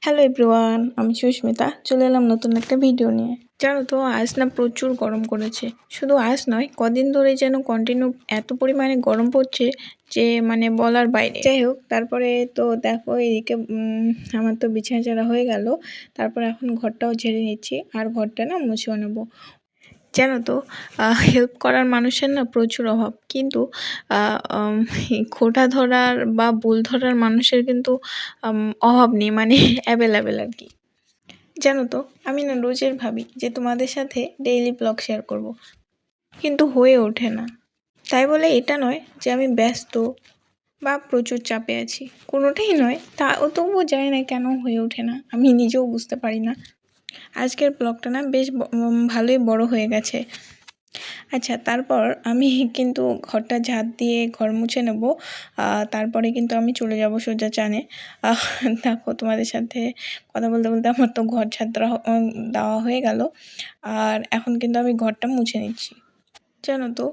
Hello everyone, আমি সুস্মিতা চলে এলাম নতুন একটা ভিডিও নিয়ে। জানো তো আজ না প্রচুর গরম করেছে। শুধু আজ নয়, কদিন ধরে যেন কন্টিনিউ এত পরিমাণে গরম পড়ছে যে মানে বলার বাইরে। যাই হোক, তারপরে তো দেখো এদিকে আমার তো বিছানা ঝাড়া হয়ে গেল। তারপর এখন ঘরটাও ঝেড়ে নিচ্ছি আর ঘরটা না মুছেও নেবো। জানো তো হেল্প করার মানুষের না প্রচুর অভাব, কিন্তু খোঁটা ধরার বা ভুল ধরার মানুষের কিন্তু অভাব নেই, মানে অ্যাভেলেবেল আর কি। জানো তো আমি না রোজের ভাবি যে তোমাদের সাথে ডেইলি ব্লগ শেয়ার করব, কিন্তু হয়ে ওঠে না। তাই বলে এটা নয় যে আমি ব্যস্ত বা প্রচুর চাপে আছি, কোনোটাই নয়। তবুও জানি না কেন হয়ে ওঠে না, আমি নিজেও বুঝতে পারি না। আজকের ব্লগটা না বেশ ভালোই বড় হয়ে গেছে। আচ্ছা, তারপর আমি কিন্তু ঘরটা ঝাঁট দিয়ে ঘর মুছে নেব। তারপরে কিন্তু আমি চলে যাব সোজা চানে। দেখো তোমাদের সাথে কথা বলতে বলতে আমার তো ঘর ঝাঁট দেওয়া হয়ে গেল, আর এখন কিন্তু আমি ঘরটা মুছে নিচ্ছি। জানো তো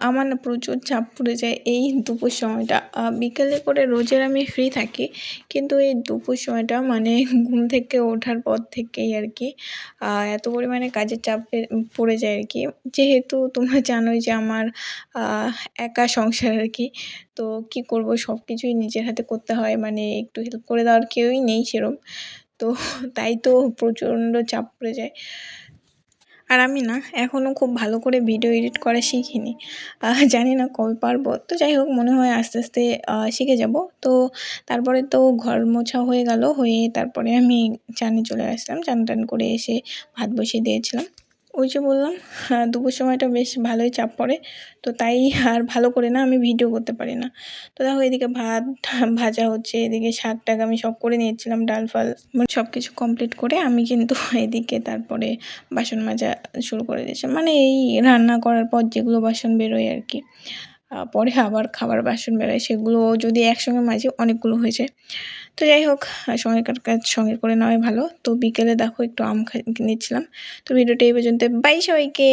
আমার না প্রচুর চাপ পড়ে যায় এই দুপুর সময়টা। বিকেলে করে রোজের আমি ফ্রি থাকি, কিন্তু এই দুপুর সময়টা মানে ঘুম থেকে ওঠার পর থেকেই আর কি এত পরিমাণে কাজের চাপ পড়ে যায় আর কি। যেহেতু তোমরা জানোই যে আমার একা সংসার আর কি, তো কি করব, সব কিছুই নিজের হাতে করতে হয়, মানে একটু হেল্প করে দেওয়ার কেউই নেই সেরম। তো তাই তো প্রচণ্ড চাপ পড়ে যায়। আর আমি না এখনও খুব ভালো করে ভিডিও এডিট করা শিখিনি। জানি না কবে পারবো। তো যাই হোক, মনে হয় আস্তে আস্তে শিখে যাব। তো তারপরে তো ঘর মোছা হয়ে গেল, হয়ে তারপরে আমি চানে চলে আসলাম। চান টান করে এসে ভাত বসিয়ে দিয়েছিলাম। ওই যে বললাম, দুপুর সময়টা বেশ ভালোই চাপ পড়ে, তো তাই আর ভালো করে না আমি ভিডিও করতে পারি না। তো দেখো এদিকে ভাত ভাজা হচ্ছে, এদিকে শাক টাক আমি সব করে নিয়েছিলাম, ডাল ফাল মানে সব কিছু কমপ্লিট করে আমি কিন্তু এদিকে তারপরে বাসন মাজা শুরু করে দিয়েছি। মানে এই রান্না করার পর যেগুলো বাসন বেরোয় আর কি, পরে আবার খাবার বাসন বেরোয়, সেগুলো যদি একসঙ্গে মাজি অনেকগুলো হয়ে যায়। তো যাই হোক, সঙ্গেকার কাজ সঙ্গে করে নেওয়াই ভালো। তো বিকেলে দেখো একটু আম নিচ্ছিলাম। তো ভিডিওটা এই পর্যন্ত, বাই সবাইকে।